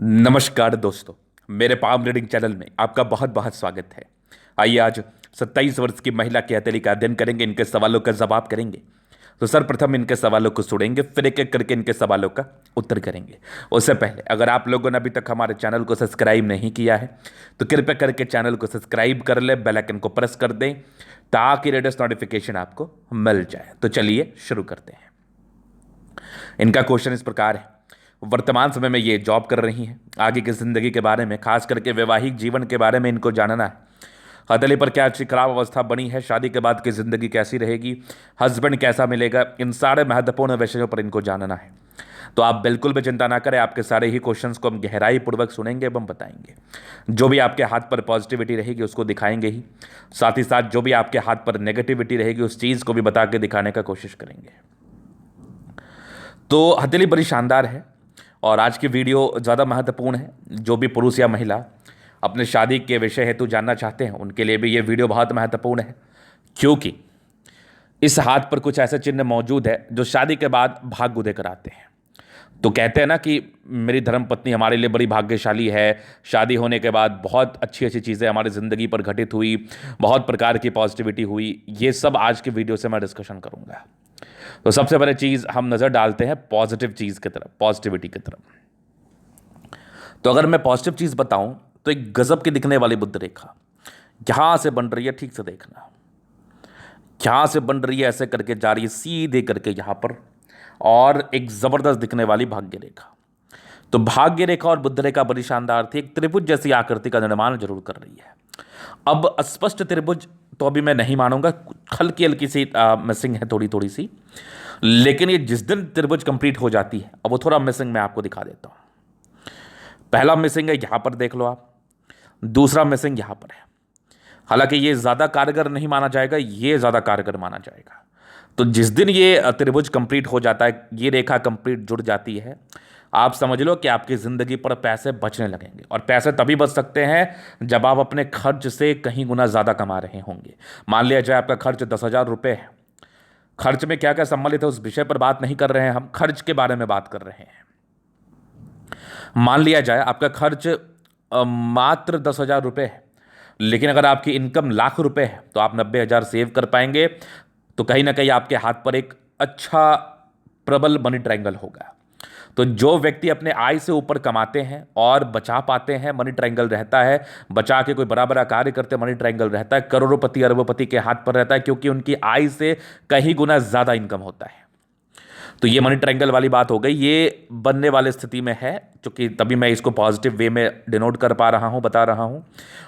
नमस्कार दोस्तों, मेरे पाम रीडिंग चैनल में आपका बहुत बहुत स्वागत है। आइए आज 27 वर्ष की महिला की हथेली का अध्ययन करेंगे, इनके सवालों का जवाब करेंगे। तो सर्वप्रथम इनके सवालों को सुनेंगे, फिर एक एक करके इनके सवालों का उत्तर करेंगे। उससे पहले अगर आप लोगों ने अभी तक हमारे चैनल को सब्सक्राइब नहीं किया है तो कृपया करके चैनल को सब्सक्राइब कर ले, बेल आइकन को प्रेस कर दें ताकि लेटेस्ट नोटिफिकेशन आपको मिल जाए। तो चलिए शुरू करते हैं। इनका क्वेश्चन इस प्रकार है, वर्तमान समय में ये जॉब कर रही हैं, आगे की जिंदगी के बारे में, खास करके वैवाहिक जीवन के बारे में इनको जानना है। हथेली पर क्या अच्छी खराब अवस्था बनी है, शादी के बाद की जिंदगी कैसी रहेगी, हस्बैंड कैसा मिलेगा, इन सारे महत्वपूर्ण विषयों पर इनको जानना है। तो आप बिल्कुल भी चिंता ना करें, आपके सारे ही क्वेश्चंस को हम गहराई पूर्वक सुनेंगे एवं बताएंगे। जो भी आपके हाथ पर पॉजिटिविटी रहेगी उसको दिखाएंगे ही, साथ ही साथ जो भी आपके हाथ पर नेगेटिविटी रहेगी उस चीज़ को भी बता के दिखाने का कोशिश करेंगे। तो हथेली बड़ी शानदार है और आज की वीडियो ज़्यादा महत्वपूर्ण है। जो भी पुरुष या महिला अपने शादी के विषय हेतु जानना चाहते हैं उनके लिए भी ये वीडियो बहुत महत्वपूर्ण है, क्योंकि इस हाथ पर कुछ ऐसे चिन्ह मौजूद है जो शादी के बाद भाग्य उदय कराते हैं। तो कहते हैं ना कि मेरी धर्मपत्नी हमारे लिए बड़ी भाग्यशाली है, शादी होने के बाद बहुत अच्छी अच्छी चीज़ें हमारी ज़िंदगी पर घटित हुई, बहुत प्रकार की पॉजिटिविटी हुई। ये सब आज की वीडियो से मैं डिस्कशन करूँगा। तो सबसे पहले चीज़ हम नज़र डालते हैं पॉजिटिव चीज़ की तरफ, पॉजिटिविटी की तरफ। तो अगर मैं पॉजिटिव चीज़ बताऊं तो एक गजब की दिखने वाली बुद्ध रेखा यहां से बन रही है, ठीक से देखना, यहां से बन रही है, ऐसे करके जा रही है सीधे करके यहां पर, और एक ज़बरदस्त दिखने वाली भाग्य रेखा। तो भाग्य रेखा और बुद्ध रेखा बड़ी शानदार थी, एक त्रिभुज जैसी आकृति का निर्माण जरूर कर रही है। अब स्पष्ट त्रिभुज तो अभी मैं नहीं मानूंगा, हल्की हल्की सी मिसिंग है, थोड़ी थोड़ी सी, लेकिन ये जिस दिन त्रिभुज कंप्लीट हो जाती है, अब वो थोड़ा मिसिंग मैं आपको दिखा देता हूं। पहला मिसिंग है यहां पर, देख लो आप, दूसरा मिसिंग यहां पर है। हालांकि ये ज्यादा कारगर नहीं माना जाएगा, ये ज्यादा कारगर माना जाएगा। तो जिस दिन ये त्रिभुज कंप्लीट हो जाता है, ये रेखा कंप्लीट जुड़ जाती है, आप समझ लो कि आपकी ज़िंदगी पर पैसे बचने लगेंगे। और पैसे तभी बच सकते हैं जब आप अपने खर्च से कहीं गुना ज़्यादा कमा रहे होंगे। मान लिया जाए आपका खर्च 10,000 रुपये है, खर्च में क्या क्या सम्मिलित है उस विषय पर बात नहीं कर रहे हैं, हम खर्च के बारे में बात कर रहे हैं। मान लिया जाए आपका खर्च मात्र 10,000 रुपये है, लेकिन अगर आपकी इनकम लाख रुपए है तो आप 90,000 सेव कर पाएंगे। तो कहीं ना कहीं आपके हाथ पर एक अच्छा प्रबल मनी ट्रायंगल होगा। तो जो व्यक्ति अपने आय से ऊपर कमाते हैं और बचा पाते हैं, मनी ट्रायंगल रहता है, बचा के कोई बड़ा बड़ा कार्य करते हैं, मनी ट्रायंगल रहता है, करोड़पति अरबपति के हाथ पर रहता है, क्योंकि उनकी आय से कहीं गुना ज़्यादा इनकम होता है। तो ये मनी ट्रायंगल वाली बात हो गई, ये बनने वाली स्थिति में है, क्योंकि तभी मैं इसको पॉजिटिव वे में डिनोट कर पा रहा हूँ, बता रहा हूँ।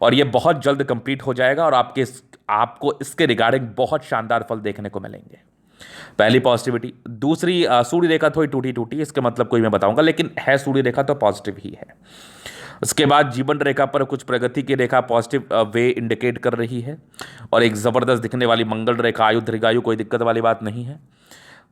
और ये बहुत जल्द कंप्लीट हो जाएगा और आपको इसके रिगार्डिंग बहुत शानदार फल देखने को मिलेंगे। पहली पॉजिटिविटी। दूसरी, सूर्य रेखा थोड़ी टूटी टूटी, इसका मतलब कोई मैं बताऊंगा, लेकिन है सूर्य रेखा तो पॉजिटिव ही है। उसके बाद जीवन रेखा पर कुछ प्रगति की रेखा पॉजिटिव वे इंडिकेट कर रही है, और एक ज़बरदस्त दिखने वाली मंगल रेखा, आयु दीर्घायु, कोई दिक्कत वाली बात नहीं है।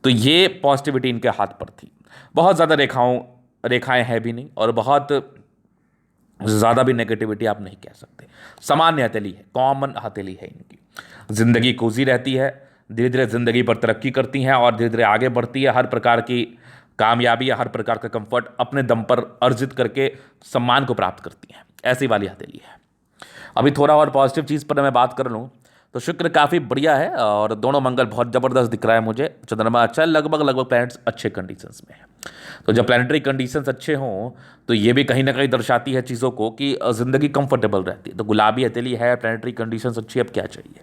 तो ये पॉजिटिविटी इनके हाथ पर थी। बहुत ज़्यादा रेखाएं हैं भी नहीं और बहुत ज़्यादा भी नेगेटिविटी आप नहीं कह सकते। सामान्य हथेली है, कॉमन हथेली है इनकी। ज़िंदगी कोजी रहती है, धीरे धीरे ज़िंदगी पर तरक्की करती हैं और धीरे धीरे आगे बढ़ती है। हर प्रकार की कामयाबी या हर प्रकार का कंफर्ट अपने दम पर अर्जित करके सम्मान को प्राप्त करती हैं, ऐसी वाली हथेली है। अभी थोड़ा और पॉजिटिव चीज़ पर मैं बात कर लूँ तो शुक्र काफ़ी बढ़िया है और दोनों मंगल बहुत ज़बरदस्त दिख रहा है मुझे। चंद्रमा अच्छा है, लगभग प्लैनेट्स अच्छे कंडीशंस में है। तो जब प्लानिटरी कंडीशंस अच्छे हों तो ये भी कहीं ना कहीं दर्शाती है चीज़ों को कि ज़िंदगी कंफर्टेबल रहती है। तो गुलाबी हथेली है, प्लानिटरी कंडीशंस अच्छी, अब क्या चाहिए।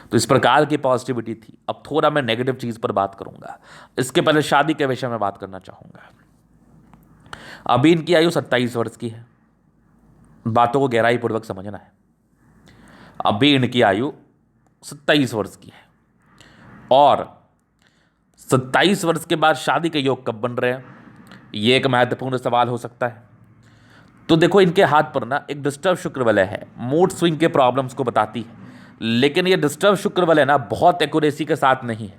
तो इस प्रकार की पॉजिटिविटी थी। अब थोड़ा मैं नेगेटिव चीज़ पर बात करूंगा, इसके पहले शादी के विषय में बात करना चाहूँगा। अभी इनकी आयु 27 वर्ष की है, बातों को गहराई पूर्वक समझना है। अभी इनकी आयु 27 वर्ष की है और 27 वर्ष के बाद शादी के योग कब बन रहे हैं, ये एक महत्वपूर्ण सवाल हो सकता है। तो देखो, इनके हाथ पर ना एक डिस्टर्ब शुक्र वलय है, मूड स्विंग के प्रॉब्लम्स को बताती है। लेकिन ये डिस्टर्ब शुक्र वलय ना बहुत एक्यूरेसी के साथ नहीं है।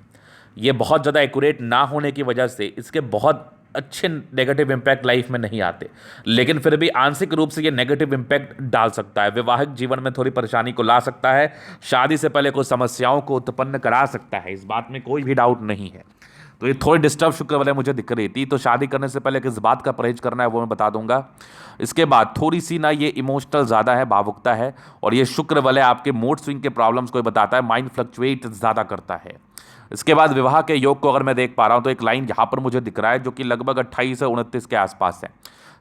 ये बहुत ज़्यादा एक्यूरेट ना होने की वजह से इसके बहुत अच्छे नेगेटिव इम्पैक्ट लाइफ में नहीं आते, लेकिन फिर भी आंशिक रूप से ये नेगेटिव इम्पैक्ट डाल सकता है। वैवाहिक जीवन में थोड़ी परेशानी को ला सकता है, शादी से पहले कुछ समस्याओं को उत्पन्न करा सकता है, इस बात में कोई भी डाउट नहीं है। तो ये थोड़ी डिस्टर्ब शुक्र वाले मुझे दिख रही थी। तो शादी करने से पहले किस बात का परहेज करना है वो मैं बता दूंगा। इसके बाद थोड़ी सी ना ये इमोशनल ज़्यादा है, भावुकता है, और ये शुक्र वाले आपके मूड स्विंग के प्रॉब्लम्स को बताता है, माइंड फ्लक्चुएट ज़्यादा करता है। इसके बाद विवाह के योग को अगर मैं देख पा रहा हूँ तो एक लाइन यहाँ पर मुझे दिख रहा है जो कि लगभग 28 से 29 के आसपास है।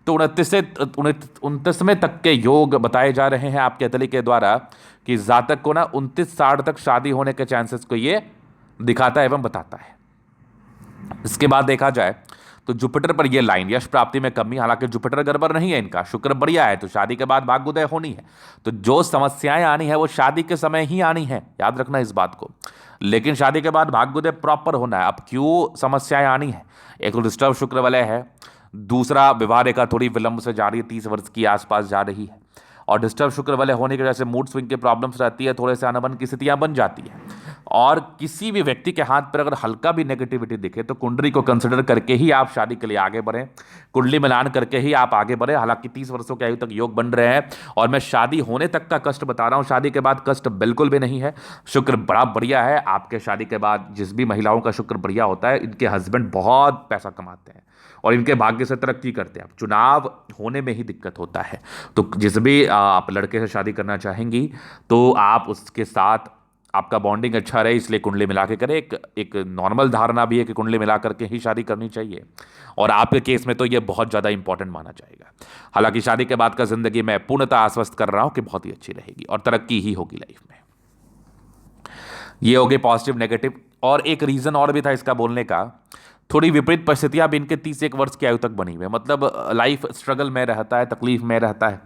तो 29 से 29वें तक के योग बताए जा रहे हैं आपके अतली के द्वारा कि जातक को ना 29-60 तक शादी होने के चांसेस को ये दिखाता है एवं बताता है। इसके बाद देखा जाए तो जुपिटर पर यह लाइन यश प्राप्ति में कमी, हालांकि जुपिटर गड़बड़ नहीं है इनका, शुक्र बढ़िया है, तो शादी के बाद भाग्योदय होनी है। तो जो समस्याएं आनी है वो शादी के समय ही आनी है, याद रखना इस बात को। लेकिन शादी के बाद भाग्योदय प्रॉपर होना है। अब क्यों समस्याएं आनी है? एक तो डिस्टर्ब शुक्र वलय है, दूसरा विवाह रेखा थोड़ी विलंब से जा रही है, 30 वर्ष की आसपास जा रही है, और डिस्टर्ब शुक्र वाले होने की वजह से मूड स्विंग की प्रॉब्लम्स रहती है, थोड़े से अनबन की स्थितियां बन जाती है। और किसी भी व्यक्ति के हाथ पर अगर हल्का भी नेगेटिविटी दिखे तो कुंडली को कंसिडर करके ही आप शादी के लिए आगे बढ़ें, कुंडली मिलान करके ही आप आगे बढ़ें। हालांकि 30 वर्षों की आयु तक योग बन रहे हैं, और मैं शादी होने तक का कष्ट बता रहा हूं, शादी के बाद कष्ट बिल्कुल भी नहीं है। शुक्र बड़ा बढ़िया है आपके। शादी के बाद जिस भी महिलाओं का शुक्र बढ़िया होता है, इनके हस्बैंड बहुत पैसा कमाते हैं और इनके भाग्य से तरक्की करते हैं। चुनाव होने में ही दिक्कत होता है। तो जिस भी आप लड़के से शादी करना चाहेंगी तो आप उसके साथ आपका बॉन्डिंग अच्छा रहे, इसलिए कुंडली मिला के करें। एक नॉर्मल धारणा भी है कि कुंडली मिला करके ही शादी करनी चाहिए, और आपके केस में तो ये बहुत ज़्यादा इंपॉर्टेंट माना जाएगा। हालांकि शादी के बाद का जिंदगी मैं पूर्णतः आश्वस्त कर रहा हूं कि बहुत ही अच्छी रहेगी और तरक्की ही होगी लाइफ में। ये हो गई पॉजिटिव नेगेटिव। और एक रीज़न और भी था इसका बोलने का, थोड़ी विपरीत परिस्थितियां भी इनके 31 वर्ष की आयु तक बनी हुई है। मतलब लाइफ स्ट्रगल में रहता है, तकलीफ में रहता है,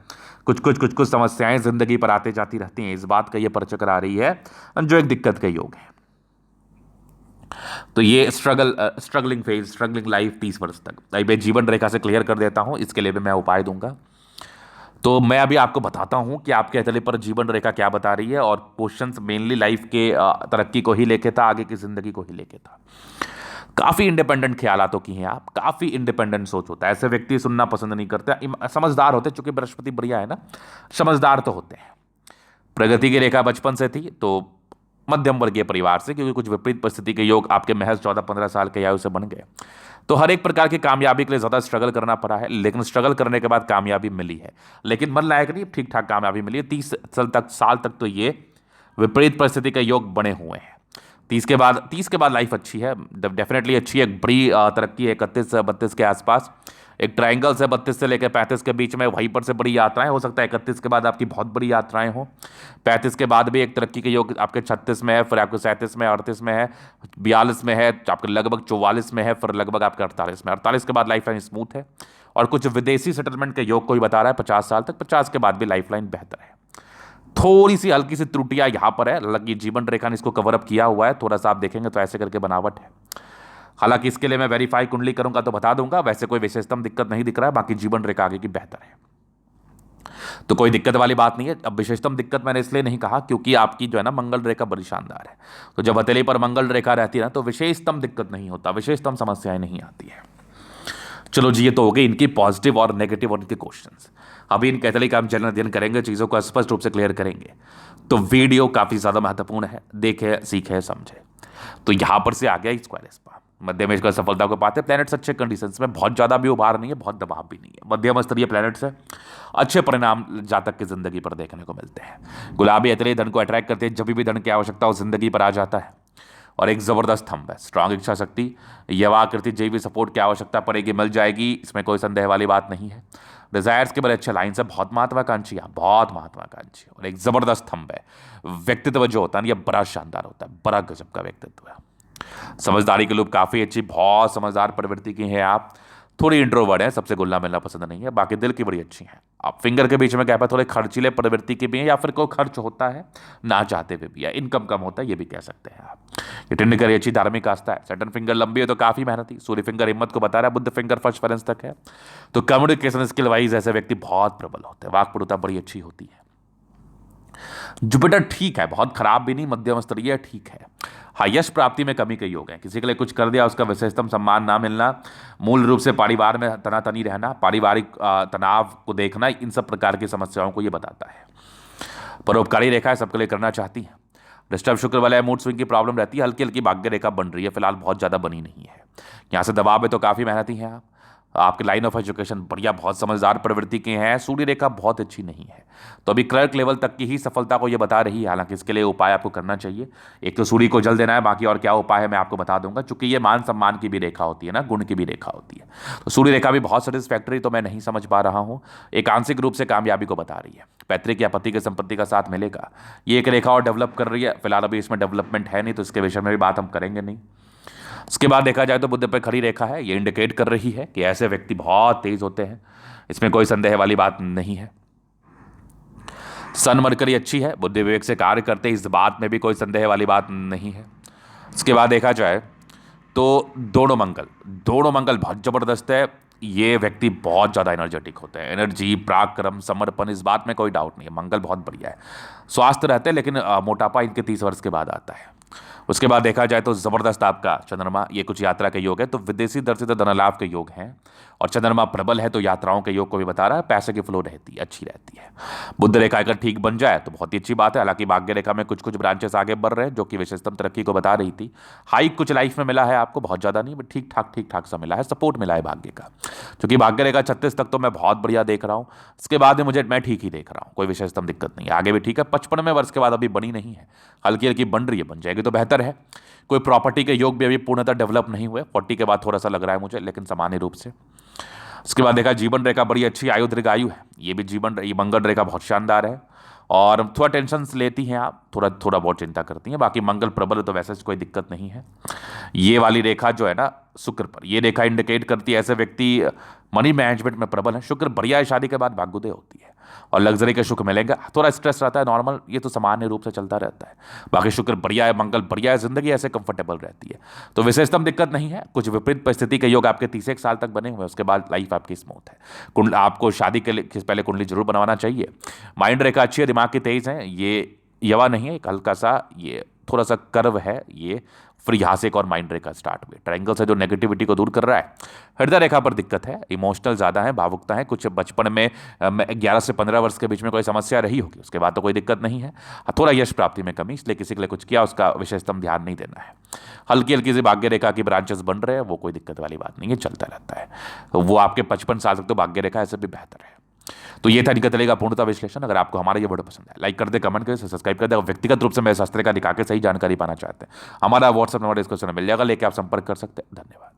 कुछ समस्याएं जिंदगी पर आते जाती रहती हैं। इस बात का ये परचक्र आ रही है जो एक दिक्कत का योग है। तो ये स्ट्रगलिंग फेज, स्ट्रगलिंग लाइफ 30 वर्ष तक। मैं जीवन रेखा से क्लियर कर देता हूं, इसके लिए भी मैं उपाय दूंगा। तो मैं अभी आपको बताता हूं कि आपके अतले पर जीवन रेखा क्या बता रही है, और क्वेश्चंस मेनली लाइफ के तरक्की को ही लेके था, आगे की जिंदगी को ही लेके था। काफ़ी इंडिपेंडेंट ख्यालातों की हैं आप, काफ़ी इंडिपेंडेंट सोच होता है। ऐसे व्यक्ति सुनना पसंद नहीं करते, समझदार होते, चूंकि बृहस्पति बढ़िया है ना, समझदार तो होते हैं। प्रगति की रेखा बचपन से थी, तो मध्यम वर्गीय परिवार से, क्योंकि कुछ विपरीत परिस्थिति के योग आपके महज 14-15 साल के आयु से बन गए। तो हर एक प्रकार की कामयाबी के लिए ज़्यादा स्ट्रगल करना पड़ा है, लेकिन स्ट्रगल करने के बाद कामयाबी मिली है। लेकिन मन लायक नहीं, ठीक ठाक कामयाबी मिली है। 30 साल तक तो ये विपरीत परिस्थिति के योग बने हुए हैं। 30 के बाद लाइफ अच्छी है, डेफिनेटली अच्छी है। एक बड़ी तरक्की है 31-32 के आसपास। एक ट्रायंगल से 32 से लेकर 35 के बीच में, वहीं पर से बड़ी यात्राएं हो सकता है। 31 के बाद आपकी बहुत बड़ी यात्राएं हो, 35 के बाद भी एक तरक्की के योग आपके 36 में है, फिर आपके 37 में, 38 में है, 42 में है, आपके लगभग 44 में है, फिर लगभग आपके 48 में। 48 के बाद लाइफ लाइन स्मूथ है, और कुछ विदेशी सेटलमेंट के योग को ही बता रहा है 50 साल तक। 50 के बाद भी लाइफ लाइन बेहतर है। थोड़ी सी हल्की सी त्रुटियां यहां पर है, हालांकि जीवन रेखा ने इसको कवर अप किया हुआ है। थोड़ा सा आप देखेंगे तो ऐसे करके बनावट है। हालांकि इसके लिए मैं वेरीफाई कुंडली करूंगा तो बता दूंगा। वैसे कोई विशेषतम दिक्कत नहीं दिख रहा है, बाकी जीवन रेखा आगे की बेहतर है, तो कोई दिक्कत वाली बात नहीं है। अब विशेषतम दिक्कत मैंने इसलिए नहीं कहा क्योंकि आपकी जो है ना मंगल रेखा बड़ी शानदार है। तो जब हथेली पर मंगल रेखा रहती है ना तो विशेषतम दिक्कत नहीं होता, विशेषतम समस्याएं नहीं आती है। चलो जी, ये तो हो गई इनकी पॉजिटिव और नेगेटिव और इनके क्वेश्चंस। अभी इन कैथलिक का हम चैनल अध्ययन करेंगे, चीज़ों को स्पष्ट रूप से क्लियर करेंगे। तो वीडियो काफ़ी ज़्यादा महत्वपूर्ण है, देखे, सीखे, समझे। तो यहाँ पर से आ गया स्क्वायर स्पा, मध्य में इसका सफलता को पाते। प्लैनेट्स अच्छे कंडीशंस में, बहुत ज़्यादा भी उभार नहीं है, बहुत दबाव भी नहीं है, मध्यम स्तरीय प्लैनेट्स है। अच्छे परिणाम जातक की जिंदगी पर देखने को मिलते हैं। गुलाबी अतरे धन को अट्रैक्ट करते हैं, जब भी धन की आवश्यकता हो जिंदगी पर आ जाता है। और एक ज़बरदस्त थंब है, स्ट्रांग इच्छा शक्ति, यवाकृति, जैवी सपोर्ट की आवश्यकता पड़ेगी, मिल जाएगी, इसमें कोई संदेह वाली बात नहीं है। डिजायर्स के बड़े अच्छे लाइन है, बहुत महत्वाकांक्षी है, बहुत महत्वाकांक्षी, और एक ज़बरदस्त थंब है। व्यक्तित्व जो होता है ना, ये बड़ा शानदार होता है, बड़ा गजब का व्यक्तित्व है। समझदारी के लोग काफ़ी अच्छी, बहुत समझदार प्रवृत्ति की हैं आप। थोड़ी इंट्रोवर्ट है, सबसे घुलना मिलना पसंद नहीं है, बाकी दिल की बड़ी अच्छी हैं। आप फिंगर के बीच में क्या है, थोड़े खर्चीले प्रवृत्ति के भी हैं, या फिर कोई खर्च होता है ना चाहते हुए भी, या इनकम कम होता है, ये भी कह सकते हैं आप। ये टिंड करी अच्छी धार्मिक आस्था है। सैटर्न फिंगर लंबी है तो काफ़ी मेहनती। सूर्य फिंगर हिम्मत को बता रहा है, बुद्ध फिंगर फर्स्ट फरेंस तक है। तो कम्युनिकेशन स्किल वाइज ऐसे व्यक्ति बहुत प्रबल होते हैं, वाक्पटुता बड़ी अच्छी होती है। जुपिटर ठीक है, बहुत खराब भी नहीं, मध्यम स्तरीय ठीक है। हाँ, यश प्राप्ति में कमी के योग है। किसी के लिए कुछ कर दिया, उसका विशेषतम सम्मान ना मिलना, मूल रूप से परिवार में तनातनी रहना, पारिवारिक तनाव को देखना, इन सब प्रकार की समस्याओं को ये बताता है। परोपकारी रेखा है, सबके लिए करना चाहती है। डिस्टर्ब शुक्र वाला मूड स्विंग की प्रॉब्लम रहती है, हल्की हल्की भाग्य रेखा बन रही है, फिलहाल बहुत ज़्यादा बनी नहीं है। यहाँ से दबाव है तो काफ़ी मेहनती हैं आप, आपके लाइन ऑफ एजुकेशन बढ़िया, बहुत समझदार प्रवृत्ति के हैं, सूर्य रेखा बहुत अच्छी नहीं है, तो अभी क्लर्क लेवल तक की ही सफलता को ये बता रही है। हालांकि इसके लिए उपाय आपको करना चाहिए, एक तो सूर्य को जल देना है, बाकी और क्या उपाय है मैं आपको बता दूंगा, क्योंकि ये मान सम्मान की भी रेखा होती है ना, गुण की भी रेखा होती है। तो सूर्य रेखा भी बहुत सेटिस्फैक्टरी तो मैं नहीं समझ पा रहा हूँ, एक आंशिक रूप से कामयाबी को बता रही है, पैतृक या पति के संपत्ति का साथ मिलेगा। ये एक रेखा और डेवलप कर रही है, फिलहाल अभी इसमें डेवलपमेंट है नहीं, तो इसके विषय में भी बात हम करेंगे नहीं। उसके बाद देखा जाए तो बुध पे खड़ी रेखा है, ये इंडिकेट कर रही है कि ऐसे व्यक्ति बहुत तेज होते हैं, इसमें कोई संदेह वाली बात नहीं है। सन मरकरी अच्छी है, बुद्धि विवेक से कार्य करते, इस बात में भी कोई संदेह वाली बात नहीं है। इसके बाद देखा जाए तो दोनों मंगल बहुत जबरदस्त है, ये व्यक्ति बहुत ज़्यादा एनर्जेटिक होते हैं, एनर्जी, पराक्रम, समर्पण, इस बात में कोई डाउट नहीं है, मंगल बहुत बढ़िया है। स्वास्थ्य रहते हैं, लेकिन मोटापा इनके 30 वर्ष के बाद आता है। उसके बाद देखा जाए तो ज़बरदस्त आपका चंद्रमा, ये कुछ यात्रा के योग है, तो विदेशी दर से तो धन लाभ के योग हैं, और चंद्रमा प्रबल है तो यात्राओं के योग को भी बता रहा है, पैसे की फ्लो रहती है, अच्छी रहती है। बुध रेखा अगर ठीक बन जाए तो बहुत ही अच्छी बात है। हालांकि भाग्य रेखा में कुछ कुछ ब्रांचेस आगे बढ़ रहे हैं, जो कि विशेषतम तरक्की को बता रही थी। हाइक कुछ लाइफ में मिला है आपको, बहुत ज़्यादा नहीं, बट ठीक ठाक सा मिला है, सपोर्ट मिला है भाग्य का, क्योंकि भाग्य रेखा 36 तक तो मैं बहुत बढ़िया देख रहा हूँ, इसके बाद में मुझे मैं ठीक ही देख रहा हूँ, कोई विशेषतम दिक्कत नहीं है, आगे भी ठीक है। 55वें वर्ष के बाद अभी बनी नहीं है, हल्की हल्की बन रही है, बन जाएगी तो बेहतर है। कोई प्रॉपर्टी के योग भी अभी पूर्णतः डेवलप नहीं हुए, 40 के बाद थोड़ा सा लग रहा है मुझे, लेकिन सामान्य रूप से। उसके बाद देखा जीवन रेखा बड़ी अच्छी, आयु दीर्घायु है, ये भी ये मंगल रेखा बहुत शानदार है, और थोड़ा टेंशन लेती हैं आप, थोड़ा बहुत चिंता करती हैं, बाकी मंगल प्रबल है तो वैसे कोई दिक्कत नहीं है। ये वाली रेखा जो है ना शुक्र पर, ये रेखा इंडिकेट करती है ऐसे व्यक्ति मनी मैनेजमेंट में प्रबल है। शुक्र बढ़िया है, शादी के बाद भाग्योदय होती है और लग्जरी के सुख मिलेंगे, थोड़ा स्ट्रेस रहता है नॉर्मल, ये तो सामान्य रूप से चलता रहता है। बाकी शुक्र बढ़िया है, मंगल बढ़िया है, जिंदगी ऐसे कंफर्टेबल रहती है, तो विशेषतम दिक्कत नहीं है। कुछ विपरीत परिस्थिति के योग आपके 31 साल तक बने हुए हैं, उसके बाद लाइफ आपकी स्मूथ है। आपको शादी के लिए पहले कुंडली जरूर बनवाना चाहिए। माइंड रेखा अच्छी है, दिमाग की तेज है, ये यवा नहीं है, एक हल्का सा ये थोड़ा सा कर्व है, ये फ्रीहासिक और माइंड रेखा स्टार्ट हुए, ट्रायंगल से जो नेगेटिविटी को दूर कर रहा है। हृदय रेखा पर दिक्कत है, इमोशनल ज़्यादा है, भावुकता है, कुछ बचपन में 11 से 15 वर्ष के बीच में कोई समस्या रही होगी, उसके बाद तो कोई दिक्कत नहीं है। थोड़ा यश प्राप्ति में कमी, इसलिए किसी के लिए कुछ किया उसका विशेषतम ध्यान नहीं देना है। हल्की हल्की सी भाग्य रेखा की ब्रांचेस बन रहे हैं, वो कोई दिक्कत वाली बात नहीं है, चलता रहता है, तो वो आपके 55 साल तक तो भाग्य रेखा ऐसे भी बेहतर है। तो ये था निकल चलेगा पूर्णता विश्लेषण। अगर आपको हमारा ये वीडियो पसंद है, लाइक कर दे, कमेंट करें, सब्सक्राइब कर दे। व्यक्तिगत रूप से मेरे शास्त्र का दिखा के सही जानकारी पाना चाहते हैं, हमारा व्हाट्सएप नंबर डिस्क्रिप्शन में मिल जाएगा, लेके आप संपर्क कर सकते हैं। धन्यवाद।